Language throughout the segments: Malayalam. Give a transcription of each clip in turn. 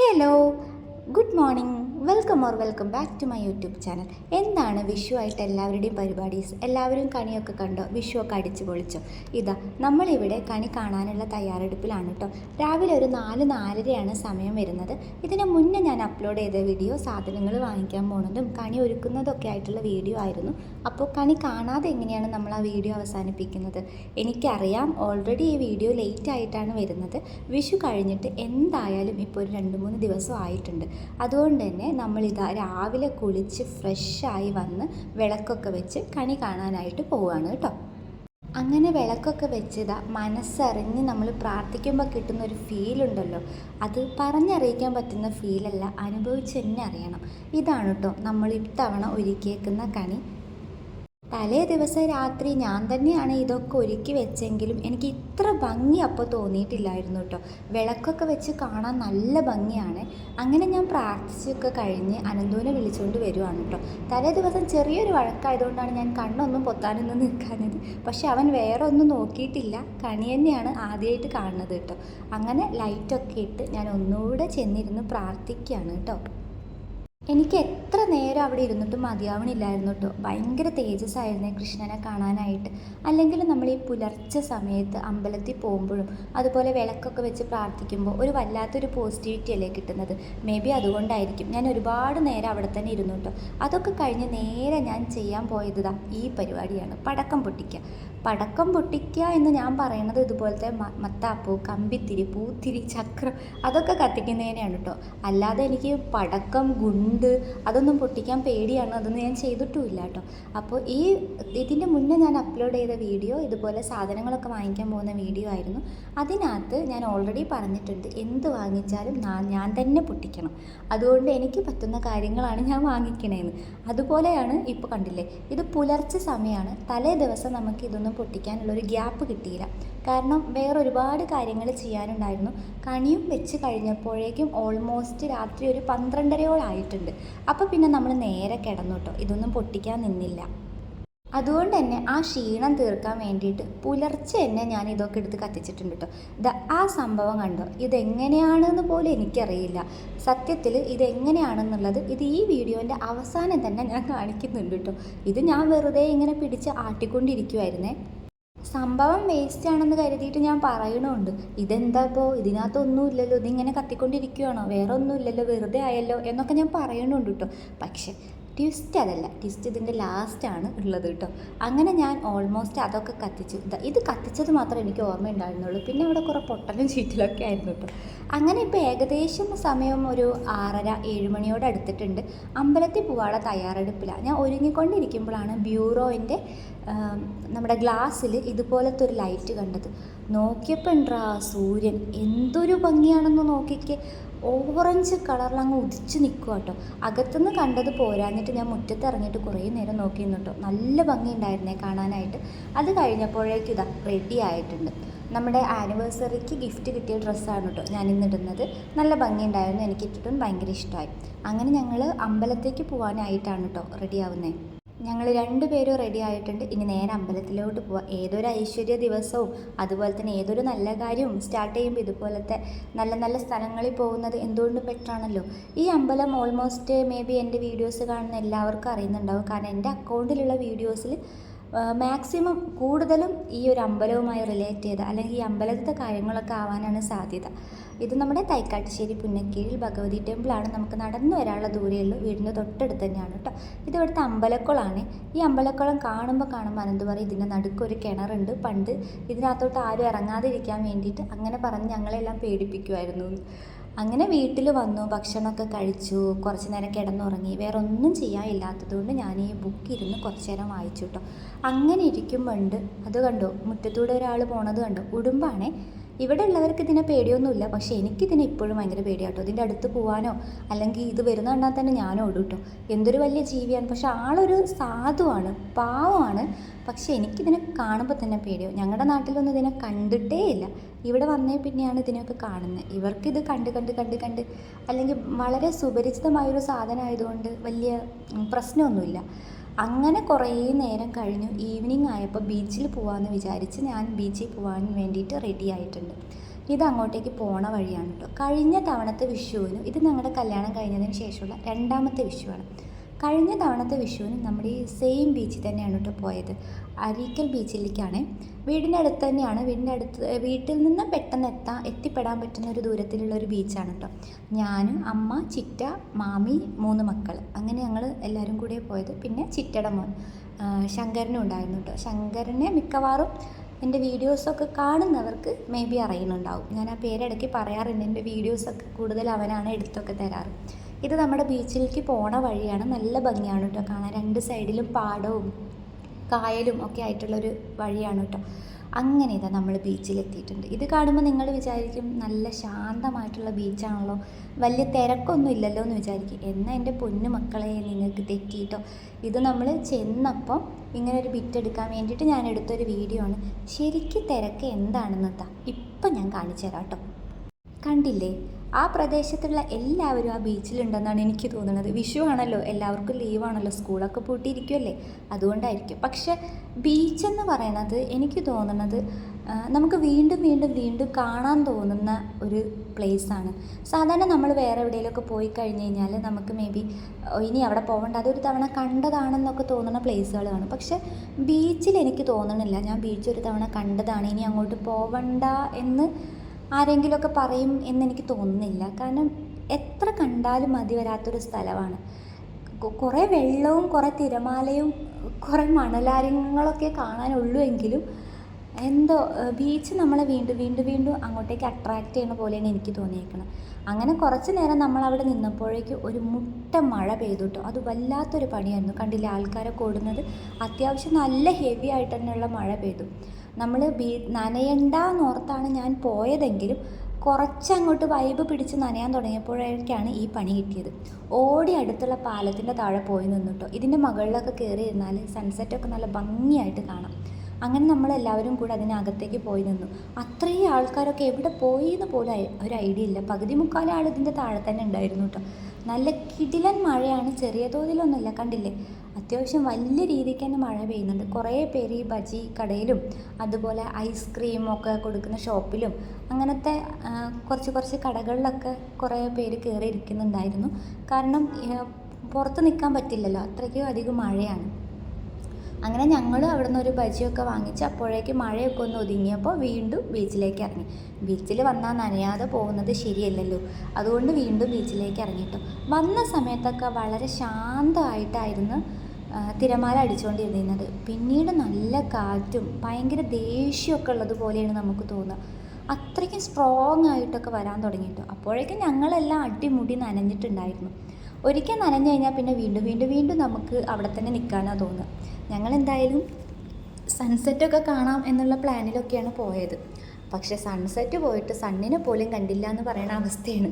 Hello, good morning. Welcome back to my YouTube channel. എന്താണ് വിഷു ആയിട്ട് എല്ലാവരുടെയും പരിപാടീസ്? എല്ലാവരും കണിയൊക്കെ കണ്ടോ? വിഷു ഒക്കെ അടിച്ചു പൊളിച്ചോ? ഇതാ നമ്മളിവിടെ കണി കാണാനുള്ള തയ്യാറെടുപ്പിലാണ് കേട്ടോ. രാവിലെ ഒരു 4-4:30 സമയം വരുന്നത്. ഇതിന് മുന്നേ ഞാൻ അപ്ലോഡ് ചെയ്ത വീഡിയോ സാധനങ്ങൾ വാങ്ങിക്കാൻ പോകുന്നതും കണി ഒരുക്കുന്നതൊക്കെ ആയിട്ടുള്ള വീഡിയോ ആയിരുന്നു. അപ്പോൾ കണി കാണാതെ എങ്ങനെയാണ് നമ്മൾ ആ വീഡിയോ അവസാനിപ്പിക്കുന്നത്? എനിക്കറിയാം, ഓൾറെഡി ഈ വീഡിയോ ലേറ്റ് ആയിട്ടാണ് വരുന്നത്. വിഷു കഴിഞ്ഞിട്ട് എന്തായാലും ഇപ്പോൾ ഒരു 2-3 ദിവസം ആയിട്ടുണ്ട്. അതുകൊണ്ട് തന്നെ നമ്മളിതാ രാവിലെ കുളിച്ച് ഫ്രഷായി വന്ന് വിളക്കൊക്കെ വെച്ച് കണി കാണാനായിട്ട് പോവുകയാണ് കേട്ടോ. അങ്ങനെ വിളക്കൊക്കെ വെച്ചതാ മനസ്സറിഞ്ഞ് നമ്മൾ പ്രാർത്ഥിക്കുമ്പോൾ കിട്ടുന്ന ഒരു ഫീലുണ്ടല്ലോ, അത് പറഞ്ഞറിയിക്കാൻ പറ്റുന്ന ഫീലല്ല, അനുഭവിച്ച് തന്നെ അറിയണം. ഇതാണ് കേട്ടോ നമ്മൾ ഇത്തവണ ഒരുക്കിയേക്കുന്ന കണി. തലേ ദിവസം രാത്രി ഞാൻ തന്നെയാണ് ഇതൊക്കെ ഒരുക്കി വെച്ചെങ്കിലും എനിക്ക് ഇത്ര ഭംഗി അപ്പോൾ തോന്നിയിട്ടില്ലായിരുന്നു കേട്ടോ. വിളക്കൊക്കെ വെച്ച് കാണാൻ നല്ല ഭംഗിയാണ്. അങ്ങനെ ഞാൻ പ്രാർത്ഥിച്ചൊക്കെ കഴിഞ്ഞ് അനന്തുവിനെ വിളിച്ചുകൊണ്ട് വരുവാണ് കേട്ടോ. തലേ ദിവസം ചെറിയൊരു വഴക്കായതുകൊണ്ടാണ് ഞാൻ കണ്ണൊന്നും പൊത്താനൊന്നും നിൽക്കാഞ്ഞത്. പക്ഷെ അവൻ വേറെ ഒന്നും നോക്കിയിട്ടില്ല, കണി തന്നെയാണ് ആദ്യമായിട്ട് കാണുന്നത് കേട്ടോ. അങ്ങനെ ലൈറ്റൊക്കെ ഇട്ട് ഞാൻ ഒന്നുകൂടെ ചെന്നിരുന്ന് പ്രാർത്ഥിക്കുകയാണ് കേട്ടോ. എനിക്ക് എത്ര നേരം അവിടെ ഇരുന്നിട്ടും മതിയാവണില്ലായിരുന്നു കേട്ടോ. ഭയങ്കര തേജസ്സായിരുന്നേ കൃഷ്ണനെ കാണാനായിട്ട്. അല്ലെങ്കിൽ നമ്മൾ ഈ പുലർച്ചെ സമയത്ത് അമ്പലത്തിൽ പോകുമ്പോഴും അതുപോലെ വിളക്കൊക്കെ വെച്ച് പ്രാർത്ഥിക്കുമ്പോൾ ഒരു വല്ലാത്തൊരു പോസിറ്റിവിറ്റി അല്ലേ കിട്ടുന്നത്. മേ ബി അതുകൊണ്ടായിരിക്കും ഞാൻ ഒരുപാട് നേരം അവിടെ തന്നെ ഇരുന്നു കേട്ടോ. അതൊക്കെ കഴിഞ്ഞ് നേരെ ഞാൻ ചെയ്യാൻ പോയത് ഈ പരിപാടിയാണ്, പടക്കം പൊട്ടിക്കുക. പടക്കം പൊട്ടിക്കുക എന്ന് ഞാൻ പറയുന്നത് ഇതുപോലത്തെ മത്താപ്പൂ, കമ്പിത്തിരി, പൂത്തിരി, ചക്രം അതൊക്കെ കത്തിക്കുന്നതിനെയാണ് കേട്ടോ. അല്ലാതെ എനിക്ക് പടക്കം, ഗുണ്ട് അതൊന്നും പൊട്ടിക്കാൻ പേടിയാണ്, അതൊന്നും ഞാൻ ചെയ്തിട്ടുമില്ല കേട്ടോ. അപ്പോൾ ഇതിൻ്റെ മുന്നേ ഞാൻ അപ്ലോഡ് ചെയ്ത വീഡിയോ ഇതുപോലെ സാധനങ്ങളൊക്കെ വാങ്ങിക്കാൻ പോകുന്ന വീഡിയോ ആയിരുന്നു. അതിനകത്ത് ഞാൻ ഓൾറെഡി പറഞ്ഞിട്ടുണ്ട്, എന്ത് വാങ്ങിച്ചാലും ഞാൻ തന്നെ പൊട്ടിക്കണം. അതുകൊണ്ട് എനിക്ക് പറ്റുന്ന കാര്യങ്ങളാണ് ഞാൻ വാങ്ങിക്കണേന്ന്. അതുപോലെയാണ് ഇപ്പോൾ കണ്ടില്ലേ, ഇത് പുലർച്ചെ സമയമാണ്. തലേ ദിവസം നമുക്ക് ഇതൊന്നും പൊട്ടിക്കാനുള്ളൊരു ഗ്യാപ്പ് കിട്ടിയില്ല. കാരണം വേറൊരുപാട് കാര്യങ്ങൾ ചെയ്യാനുണ്ടായിരുന്നു. കണിയും വെച്ച് കഴിഞ്ഞപ്പോഴേക്കും ഓൾമോസ്റ്റ് രാത്രി ഒരു 12:30 അപ്പോൾ പിന്നെ നമ്മൾ നേരെ കിടന്നു കേട്ടോ. ഇതൊന്നും പൊട്ടിക്കാൻ നിന്നില്ല. അതുകൊണ്ട് തന്നെ ആ ക്ഷീണം തീർക്കാൻ വേണ്ടിയിട്ട് പുലർച്ചെ തന്നെ ഞാൻ ഇതൊക്കെ എടുത്ത് കത്തിച്ചിട്ടുണ്ട് കേട്ടോ. ആ സംഭവം കണ്ടോ, ഇതെങ്ങനെയാണെന്ന് പോലും എനിക്കറിയില്ല. സത്യത്തിൽ ഇതെങ്ങനെയാണെന്നുള്ളത് ഈ വീഡിയോൻ്റെ അവസാനം തന്നെ ഞാൻ കാണിക്കുന്നുണ്ട് കേട്ടോ. ഇത് ഞാൻ വെറുതെ ഇങ്ങനെ പിടിച്ച് ആട്ടിക്കൊണ്ടിരിക്കുമായിരുന്നേ. സംഭവം വേസ്റ്റ് ആണെന്ന് കരുതിയിട്ട് ഞാൻ പറയണമുണ്ട്, ഇതെന്താ ഇപ്പോൾ ഇതിനകത്തൊന്നുമില്ലല്ലോ, ഇതിങ്ങനെ കത്തിക്കൊണ്ടിരിക്കുകയാണോ, വേറെ ഒന്നുമില്ലല്ലോ, വെറുതെ ആയല്ലോ എന്നൊക്കെ ഞാൻ പറയണുണ്ട് കേട്ടോ. പക്ഷേ ട്വിസ്റ്റ് അതല്ല, ട്വിസ്റ്റ് ഇതിൻ്റെ ലാസ്റ്റാണ് ഉള്ളത് കേട്ടോ. അങ്ങനെ ഞാൻ ഓൾമോസ്റ്റ് അതൊക്കെ കത്തിച്ചു. ഇത് കത്തിച്ചത് മാത്രമേ എനിക്ക് ഓർമ്മയുണ്ടായിരുന്നുള്ളൂ. പിന്നെ അവിടെ കുറേ പൊട്ടലും ചീറ്റലൊക്കെ ആയിരുന്നു കേട്ടോ. അങ്ങനെ ഇപ്പോൾ ഏകദേശം സമയം ഒരു 6:30-7 മണിയോട് അടുത്തിട്ടുണ്ട്. അമ്പലത്തിൽ പോകാനുള്ള തയ്യാറെടുപ്പിലാണ് ഞാൻ. ഒരുങ്ങിക്കൊണ്ടിരിക്കുമ്പോഴാണ് ബ്യൂറോയിൻ്റെ നമ്മുടെ ഗ്ലാസ്സിൽ ഇതുപോലത്തെ ഒരു ലൈറ്റ് കണ്ടത്. നോക്കിയപ്പോൾ ഉണ്ടാ സൂര്യൻ, എന്തൊരു ഭംഗിയാണെന്ന് നോക്കിക്കേ. ഓറഞ്ച് കളറിലങ്ങ് ഉദിച്ച് നിൽക്കുക കേട്ടോ. അകത്തുനിന്ന് കണ്ടത് പോരാഞ്ഞിട്ട് ഞാൻ മുറ്റത്ത് ഇറങ്ങിയിട്ട് കുറേ നേരം നോക്കി നിന്നിട്ടോ. നല്ല ഭംഗിയുണ്ടായിരുന്നേ കാണാനായിട്ട്. അത് കഴിഞ്ഞപ്പോഴേക്കും റെഡി ആയിട്ടുണ്ട്. നമ്മുടെ ആനിവേഴ്സറിക്ക് ഗിഫ്റ്റ് കിട്ടിയ ഡ്രസ്സാണ് കേട്ടോ ഞാൻ ഇന്നിടുന്നത്. നല്ല ഭംഗിയുണ്ടായിരുന്നു, എനിക്കിട്ടിട്ടും ഭയങ്കര ഇഷ്ടമായി. അങ്ങനെ ഞങ്ങൾ അമ്പലത്തേക്ക് പോകാനായിട്ടാണ് കേട്ടോ റെഡി ആവുന്നത്. ഞങ്ങൾ 2 പേരും റെഡി ആയിട്ടുണ്ട്. ഇനി നേരെ അമ്പലത്തിലോട്ട് പോവാം. ഏതൊരു ഐശ്വര്യ ദിവസവും അതുപോലെ തന്നെ ഏതൊരു നല്ല കാര്യവും സ്റ്റാർട്ട് ചെയ്യുമ്പോൾ ഇതുപോലത്തെ നല്ല നല്ല സ്ഥലങ്ങളിൽ പോകുന്നത് എന്തുകൊണ്ട് പെട്ടാണല്ലോ. ഈ അമ്പലം ഓൾമോസ്റ്റ് മേ ബി എൻ്റെ വീഡിയോസ് കാണുന്ന എല്ലാവർക്കും അറിയുന്നുണ്ടാവും. കാരണം എൻ്റെ അക്കൗണ്ടിലുള്ള വീഡിയോസിൽ മാക്സിമം കൂടുതലും ഈ ഒരു അമ്പലവുമായി റിലേറ്റ് ചെയ്ത അല്ലെങ്കിൽ ഈ അമ്പലത്തെ കാര്യങ്ങളൊക്കെ ആവാനാണ് സാധ്യത. ഇത് നമ്മുടെ തൈക്കാട്ടുശ്ശേരി പുന്നക്കീഴിൽ ഭഗവതി ടെമ്പിളാണ്. നമുക്ക് നടന്നു വരാനുള്ള ദൂരമുള്ളൂ, വീടിൻ്റെ തൊട്ടടുത്ത് തന്നെയാണ് കേട്ടോ. ഇത് ഇവിടുത്തെ അമ്പലക്കുളമാണ്. ഈ അമ്പലക്കുളം കാണുമ്പോൾ അനന്ത് പറയും, ഇതിൻ്റെ നടുക്കൊരു കിണറുണ്ട്, പണ്ട് ഇതിനകത്തോട്ട് ആരും ഇറങ്ങാതിരിക്കാൻ വേണ്ടിയിട്ട് അങ്ങനെ പറഞ്ഞ് ഞങ്ങളെല്ലാം പേടിപ്പിക്കുമായിരുന്നു. അങ്ങനെ വീട്ടിൽ വന്നു, ഭക്ഷണമൊക്കെ കഴിച്ചു, കുറച്ച് നേരം കിടന്നുറങ്ങി. വേറെ ഒന്നും ചെയ്യാനില്ലാത്തതുകൊണ്ട് ഞാൻ ഈ ബുക്ക് ഇരുന്ന് കുറച്ച് നേരം വായിച്ചു കേട്ടോ. അങ്ങനെ ഇരിക്കുമ്പോണ്ട് അത് കണ്ടോ, മുറ്റത്തൂടെ ഒരാൾ പോണത് കണ്ടോ. ഉടുമ്പാണേ. ഇവിടെ ഉള്ളവർക്ക് ഇതിനെ പേടിയൊന്നുമില്ല, പക്ഷേ എനിക്കിതിനെ ഇപ്പോഴും ഭയങ്കര പേടിയാട്ടോ. ഇതിൻ്റെ അടുത്ത് പോകാനോ അല്ലെങ്കിൽ ഇത് വരുന്ന കണ്ടാൽ തന്നെ ഞാൻ ഓടും കേട്ടോ. എന്തൊരു വലിയ ജീവിയാണ്, പക്ഷെ ആളൊരു സാധുവാണ്, പാവമാണ്. പക്ഷേ എനിക്കിതിനെ കാണുമ്പോൾ തന്നെ പേടിയോ. ഞങ്ങളുടെ നാട്ടിലൊന്നും ഇതിനെ കണ്ടിട്ടേ ഇല്ല. ഇവിടെ വന്നേ പിന്നെയാണ് ഇതിനെയൊക്കെ കാണുന്നത്. ഇവർക്കിത് കണ്ട് അല്ലെങ്കിൽ വളരെ സുപരിചിതമായൊരു സാധനമായതുകൊണ്ട് വലിയ പ്രശ്നമൊന്നുമില്ല. അങ്ങനെ കുറേ നേരം കഴിഞ്ഞു. ഈവനിങ് ആയപ്പോൾ ബീച്ചിൽ പോകാമെന്ന് വിചാരിച്ച് ഞാൻ ബീച്ചിൽ പോകാൻ വേണ്ടിയിട്ട് റെഡി ആയിട്ടുണ്ട്. ഇത് അങ്ങോട്ടേക്ക് പോണ വഴിയാണ് കേട്ടോ. കഴിഞ്ഞ തവണത്തെ വിഷുവിന്, ഇത് ഞങ്ങളുടെ കല്യാണം കഴിഞ്ഞതിന് ശേഷമുള്ള രണ്ടാമത്തെ വിഷുവാണ്. കഴിഞ്ഞ തവണത്തെ വിഷുവിന് നമ്മുടെ ഈ സെയിം ബീച്ചിൽ തന്നെയാണ് കേട്ടോ പോയത്. അരീക്കൽ ബീച്ചിലേക്കാണ്. വീടിൻ്റെ അടുത്ത് തന്നെയാണ്. വീട്ടിൽ നിന്ന് പെട്ടെന്ന് എത്തിപ്പെടാൻ പറ്റുന്ന ഒരു ദൂരത്തിലുള്ള ഒരു ബീച്ചാണ് കേട്ടോ. ഞാൻ, അമ്മ, ചിറ്റ, മാമി, 3 മക്കൾ, അങ്ങനെ ഞങ്ങൾ എല്ലാവരും കൂടിയേ പോയത്. പിന്നെ ചിറ്റയുടെ മോൻ ശങ്കരനും ഉണ്ടായിരുന്നു കേട്ടോ. ശങ്കരനെ മിക്കവാറും എൻ്റെ വീഡിയോസൊക്കെ കാണുന്നവർക്ക് മേ ബി അറിയുന്നുണ്ടാവും. ഞാൻ ആ പേരിടയ്ക്ക് പറയാറുണ്ട്. എൻ്റെ വീഡിയോസൊക്കെ കൂടുതൽ അവനാണ് എടുത്തൊക്കെ തരാറ്. ഇത് നമ്മുടെ ബീച്ചിലേക്ക് പോണ വഴിയാണ്. നല്ല ഭംഗിയാണ് കേട്ടോ കാണാൻ. 2 സൈഡിലും പാടവും കായലും ഒക്കെ ആയിട്ടുള്ളൊരു വഴിയാണ് കേട്ടോ. അങ്ങനെ ഇതാ നമ്മൾ ബീച്ചിലെത്തിയിട്ടുണ്ട്. ഇത് കാണുമ്പോൾ നിങ്ങൾ വിചാരിക്കും നല്ല ശാന്തമായിട്ടുള്ള ബീച്ചാണല്ലോ, വലിയ തിരക്കൊന്നും ഇല്ലല്ലോ എന്ന് വിചാരിക്കും. എന്നാൽ എൻ്റെ പൊന്നു മക്കളെ, നിങ്ങൾക്ക് തെറ്റിയിട്ടോ. ഇത് നമ്മൾ ചെന്നപ്പം ഇങ്ങനെ ഒരു ബിറ്റ് എടുക്കാൻ വേണ്ടിയിട്ട് ഞാൻ എടുത്തൊരു വീഡിയോ ആണ്. ശരിക്കും തിരക്ക് എന്താണെന്ന് ഇപ്പം ഞാൻ കാണിച്ചു തരാം കേട്ടോ. കണ്ടില്ലേ, ആ പ്രദേശത്തുള്ള എല്ലാവരും ആ ബീച്ചിലുണ്ടെന്നാണ് എനിക്ക് തോന്നുന്നത്. വിഷു ആണല്ലോ, എല്ലാവർക്കും ലീവാണല്ലോ, സ്കൂളൊക്കെ പൂട്ടിയിരിക്കുമല്ലേ, അതുകൊണ്ടായിരിക്കും. പക്ഷെ ബീച്ചെന്ന് പറയണത് എനിക്ക് തോന്നുന്നത് നമുക്ക് വീണ്ടും വീണ്ടും വീണ്ടും കാണാൻ തോന്നുന്ന ഒരു പ്ലേസാണ്. സാധാരണ നമ്മൾ വേറെ എവിടെയെങ്കിലുമൊക്കെ പോയി കഴിഞ്ഞ് കഴിഞ്ഞാൽ നമുക്ക് മേ ബി ഇനി അവിടെ പോകേണ്ട, അതൊരു തവണ കണ്ടതാണെന്നൊക്കെ തോന്നുന്ന പ്ലേസുകളാണ്. പക്ഷെ ബീച്ചിൽ എനിക്ക് തോന്നണില്ല ഞാൻ ബീച്ച് ഒരു തവണ കണ്ടതാണ്, ഇനി അങ്ങോട്ട് പോവണ്ട എന്ന് ആരെങ്കിലുമൊക്കെ പറയും എന്നെനിക്ക് തോന്നുന്നില്ല. കാരണം എത്ര കണ്ടാലും മതി വരാത്തൊരു സ്ഥലമാണ്. കുറേ വെള്ളവും കുറേ തിരമാലയും കുറേ മണലാരങ്ങളൊക്കെ കാണാനുള്ളൂ എങ്കിലും എന്തോ ബീച്ച് നമ്മളെ വീണ്ടും വീണ്ടും വീണ്ടും അങ്ങോട്ടേക്ക് അട്രാക്റ്റ് ചെയ്യുന്ന പോലെയാണ് എനിക്ക് തോന്നിയേക്കുന്നത്. അങ്ങനെ കുറച്ച് നേരം നമ്മളവിടെ നിന്നപ്പോഴേക്ക് ഒരു മുട്ട മഴ പെയ്തു കേട്ടോ. അത് വല്ലാത്തൊരു പണിയായിരുന്നു. കണ്ടില്ല, ആൾക്കാരൊക്കെ ഓടുന്നത്. അത്യാവശ്യം നല്ല ഹെവി ആയിട്ട് തന്നെയുള്ള മഴ പെയ്തു. നമ്മൾ നനയണ്ടെന്നോർത്താണ് ഞാൻ പോയതെങ്കിലും കുറച്ചങ്ങോട്ട് വൈബ് പിടിച്ച് നനയാൻ തുടങ്ങിയപ്പോഴേക്കാണ് ഈ പണി കിട്ടിയത്. ഓടി അടുത്തുള്ള പാലത്തിൻ്റെ താഴെ പോയി നിന്നിട്ടോ. ഇതിൻ്റെ മുകളിലൊക്കെ കയറി ഇരുന്നാൽ സൺസെറ്റൊക്കെ നല്ല ഭംഗിയായിട്ട് കാണാം. അങ്ങനെ നമ്മളെല്ലാവരും കൂടെ അതിനകത്തേക്ക് പോയി നിന്നു. അത്രയും ആൾക്കാരൊക്കെ എവിടെ പോയി എന്ന് പോലും ഒരു ഐഡിയ ഇല്ല. പകുതി മുക്കാൽ ആൾ ഇതിൻ്റെ താഴെ തന്നെ ഉണ്ടായിരുന്നു കേട്ടോ. നല്ല കിടിലൻ മഴയാണ്, ചെറിയ തോതിലൊന്നുമില്ല. കണ്ടില്ലേ, അത്യാവശ്യം വലിയ രീതിക്ക് തന്നെ മഴ പെയ്യുന്നുണ്ട്. കുറേ പേര് ഈ ബജി കടയിലും അതുപോലെ ഐസ്ക്രീമൊക്കെ കൊടുക്കുന്ന ഷോപ്പിലും അങ്ങനത്തെ കുറച്ച് കടകളിലൊക്കെ കുറേ പേര് കയറി ഇരിക്കുന്നുണ്ടായിരുന്നു. കാരണം പുറത്ത് നിൽക്കാൻ പറ്റില്ലല്ലോ, അത്രയ്ക്കും അധികം മഴയാണ്. അങ്ങനെ ഞങ്ങൾ അവിടെ നിന്ന് ഒരു ബജിയൊക്കെ വാങ്ങിച്ച് അപ്പോഴേക്ക് മഴയൊക്കെ ഒന്ന് ഒതുങ്ങിയപ്പോൾ വീണ്ടും ബീച്ചിലേക്ക് ഇറങ്ങി. ബീച്ചിൽ വന്നാൽ നനയാതെ പോകുന്നത് ശരിയല്ലല്ലോ, അതുകൊണ്ട് വീണ്ടും ബീച്ചിലേക്ക് ഇറങ്ങിയിട്ടു. വന്ന സമയത്തൊക്കെ വളരെ ശാന്തമായിട്ടായിരുന്നു തിരമാല അടിച്ചുകൊണ്ടിരുന്നത്. പിന്നീട് നല്ല കാറ്റും ഭയങ്കര ദേഷ്യമൊക്കെ ഉള്ളതുപോലെയാണ് നമുക്ക് തോന്നുക. അത്രയ്ക്കും സ്ട്രോങ് ആയിട്ടൊക്കെ വരാൻ തുടങ്ങിയിട്ടു. അപ്പോഴേക്കും ഞങ്ങളെല്ലാം അടിമുടി നനഞ്ഞിട്ടുണ്ടായിരുന്നു. ഒരിക്കൽ നനഞ്ഞു കഴിഞ്ഞാൽ പിന്നെ വീണ്ടും വീണ്ടും വീണ്ടും നമുക്ക് അവിടെ തന്നെ നിൽക്കാനാണ് തോന്നുക. ഞങ്ങളെന്തായാലും സൺസെറ്റൊക്കെ കാണാം എന്നുള്ള പ്ലാനിലൊക്കെയാണ് പോയത്. പക്ഷെ സൺസെറ്റ് പോയിട്ട് സണ്ണിനെ പോലും കണ്ടില്ല എന്ന് പറയുന്ന അവസ്ഥയാണ്.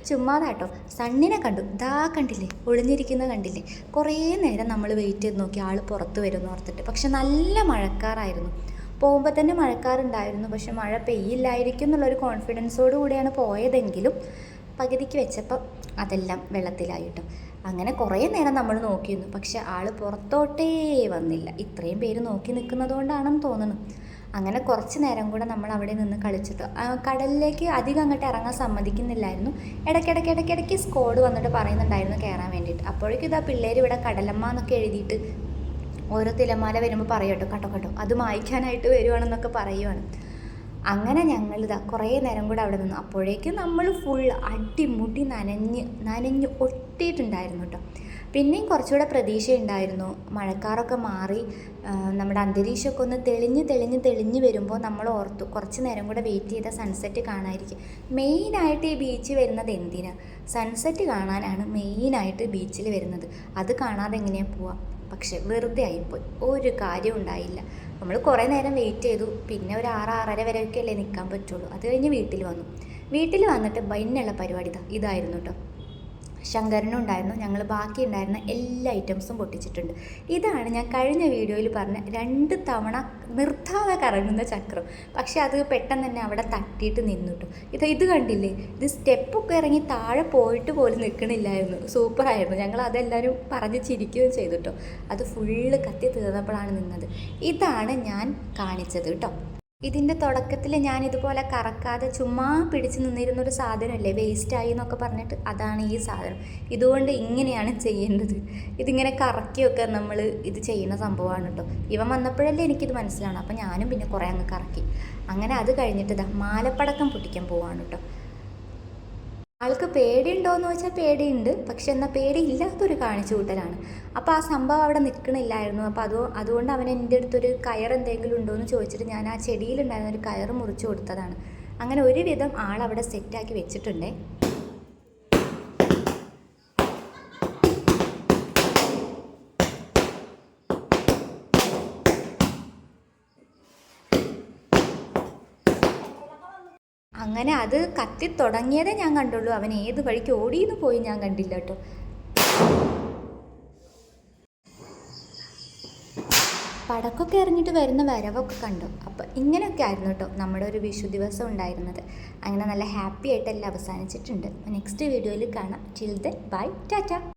ചുമ്മാതാട്ടോ, സണ്ണിനെ കണ്ടു, കണ്ടില്ലേ ഒളിഞ്ഞിരിക്കുന്ന കണ്ടില്ലേ. കുറേ നേരം നമ്മൾ വെയിറ്റ് ചെയ്ത് നോക്കി ആൾ പുറത്ത് വരുമെന്ന് ഓർത്തിട്ട്. പക്ഷെ നല്ല മഴക്കാറായിരുന്നു. പോകുമ്പോൾ തന്നെ മഴക്കാറുണ്ടായിരുന്നു. പക്ഷെ മഴ പെയ്യില്ലായിരിക്കും എന്നുള്ളൊരു കോൺഫിഡൻസോടു കൂടിയാണ് പോയതെങ്കിലും പകുതിക്ക് വെച്ചപ്പോൾ അതെല്ലാം വെള്ളത്തിലായിട്ടു. അങ്ങനെ കുറേ നേരം നമ്മൾ നോക്കിയിരുന്നു. പക്ഷെ ആൾ പുറത്തോട്ടേ വന്നില്ല. ഇത്രയും പേര് നോക്കി നിൽക്കുന്നത് കൊണ്ടാണെന്ന് തോന്നുന്നു. അങ്ങനെ കുറച്ച് നേരം കൂടെ നമ്മൾ അവിടെ നിന്ന് കളിച്ചിട്ട് കടലിലേക്ക് അധികം അങ്ങോട്ട് ഇറങ്ങാൻ സമ്മതിക്കുന്നില്ലായിരുന്നു. ഇടയ്ക്കിടയ്ക്ക് സ്ക്വാഡ് വന്നിട്ട് പറയുന്നുണ്ടായിരുന്നു കയറാൻ വേണ്ടിയിട്ട്. അപ്പോഴേക്കും ഇതാ പിള്ളേർ ഇവിടെ കടലമ്മ എന്നൊക്കെ എഴുതിയിട്ട് ഓരോ തിരമാല വരുമ്പോൾ പറയട്ടോ, കേട്ടോ അത് മായ്ക്കാനായിട്ട് വരുവാണെന്നൊക്കെ പറയുവാണ്. അങ്ങനെ ഞങ്ങളിതാ കുറേ നേരം കൂടെ അവിടെ നിന്നു. അപ്പോഴേക്കും നമ്മൾ ഫുൾ അടിമുടി നനഞ്ഞ് ഒട്ടിയിട്ടുണ്ടായിരുന്നു കേട്ടോ. പിന്നെയും കുറച്ചുകൂടെ പ്രതീക്ഷയുണ്ടായിരുന്നു. മഴക്കാറൊക്കെ മാറി നമ്മുടെ അന്തരീക്ഷമൊക്കെ ഒന്ന് തെളിഞ്ഞ് വരുമ്പോൾ നമ്മൾ ഓർത്തു കുറച്ച് നേരം കൂടെ വെയിറ്റ് ചെയ്ത സൺസെറ്റ് കാണാതിരിക്കും. മെയിനായിട്ട് ഈ ബീച്ചിൽ വരുന്നത് എന്തിനാ? സൺസെറ്റ് കാണാനാണ് മെയിനായിട്ട് ബീച്ചിൽ വരുന്നത്. അത് കാണാതെ എങ്ങനെയാണ് പോവുക? പക്ഷെ വെറുതെ ആയിപ്പോയി, ഒരു കാര്യം ഉണ്ടായില്ല. നമ്മൾ കുറേ നേരം വെയിറ്റ് ചെയ്തു. പിന്നെ ഒരു 6-6:30 വരെയൊക്കെ അല്ലേ നിൽക്കാൻ പറ്റുള്ളൂ. അത് കഴിഞ്ഞ് വീട്ടിൽ വന്നിട്ട് ബൈനുള്ള പരിപാടി ഇതായിരുന്നു കേട്ടോ. ശങ്കരനും ഉണ്ടായിരുന്നു. ഞങ്ങൾ ബാക്കി ഉണ്ടായിരുന്ന എല്ലാ ഐറ്റംസും പൊട്ടിച്ചിട്ടുണ്ട്. ഇതാണ് ഞാൻ കഴിഞ്ഞ വീഡിയോയിൽ പറഞ്ഞ 2 തവണ നിർത്താതെ കറങ്ങുന്ന ചക്രം. പക്ഷേ അത് പെട്ടെന്ന് തന്നെ അവിടെ തട്ടിയിട്ട് നിന്നു കേട്ടോ. ഇത് കണ്ടില്ലേ, ഇത് സ്റ്റെപ്പൊക്കെ ഇറങ്ങി താഴെ പോയിട്ട് പോലും നിൽക്കണില്ലായിരുന്നു. സൂപ്പറായിരുന്നു. ഞങ്ങൾ അതെല്ലാവരും പറഞ്ഞ് ചിരിക്കുകയും ചെയ്തു കേട്ടോ. അത് ഫുള്ള് കത്തി തീർന്നപ്പോഴാണ് നിന്നത്. ഇതാണ് ഞാൻ കാണിച്ചത് കേട്ടോ. ഇതിൻ്റെ തുടക്കത്തിൽ ഞാൻ ഇതുപോലെ കറക്കാതെ ചുമ്മാ പിടിച്ച് നിന്നിരുന്നൊരു സാധനമല്ലേ വേസ്റ്റായി എന്നൊക്കെ പറഞ്ഞിട്ട്, അതാണ് ഈ സാധനം. ഇതുകൊണ്ട് ഇങ്ങനെയാണ് ചെയ്യേണ്ടത്. ഇതിങ്ങനെ കറക്കിയൊക്കെ നമ്മൾ ഇത് ചെയ്യുന്ന സംഭവമാണ് കേട്ടോ. ഇവൻ വന്നപ്പോഴല്ലേ എനിക്കിത് മനസ്സിലാണ്. അപ്പോൾ ഞാനും പിന്നെ കുറേ അങ്ങ് കറക്കി. അങ്ങനെ അത് കഴിഞ്ഞിട്ട് ഇതാ മാലപ്പടക്കം പൊട്ടിക്കാൻ പോവാണ് കേട്ടോ. ആൾക്ക് പേടിയുണ്ടോയെന്ന് ചോദിച്ചാൽ പേടിയുണ്ട്, പക്ഷെ എന്നാൽ പേടിയില്ലാത്തൊരു കാണിച്ചു കൂട്ടലാണ്. അപ്പോൾ ആ സംഭവം അവിടെ നിൽക്കണില്ലായിരുന്നു. അപ്പോൾ അതുകൊണ്ട് അവൻ എൻ്റെ അടുത്തൊരു കയർ എന്തെങ്കിലും ഉണ്ടോ എന്ന് ചോദിച്ചിട്ട് ഞാൻ ആ ചെടിയിലുണ്ടായിരുന്ന ഒരു കയർ മുറിച്ച് കൊടുത്തതാണ്. അങ്ങനെ ഒരുവിധം ആളവിടെ സെറ്റാക്കി വെച്ചിട്ടുണ്ടേ. അങ്ങനെ അത് കത്തി തുടങ്ങിയതേ ഞാൻ കണ്ടുള്ളൂ. അവൻ ഏത് വഴിക്ക് ഓടിയെന്ന് പോയി ഞാൻ കണ്ടില്ല കേട്ടോ. പടക്കമൊക്കെ എറിഞ്ഞിട്ട് വരുന്ന വരവൊക്കെ കണ്ടു. അപ്പോൾ ഇങ്ങനെയൊക്കെ ആയിരുന്നു കേട്ടോ നമ്മുടെ ഒരു വിഷു ദിവസം ഉണ്ടായിരുന്നത്. അങ്ങനെ നല്ല ഹാപ്പി ആയിട്ടെല്ലാം അവസാനിച്ചിട്ടുണ്ട്. നെക്സ്റ്റ് വീഡിയോയിൽ കാണാം. Till then bye, Tata.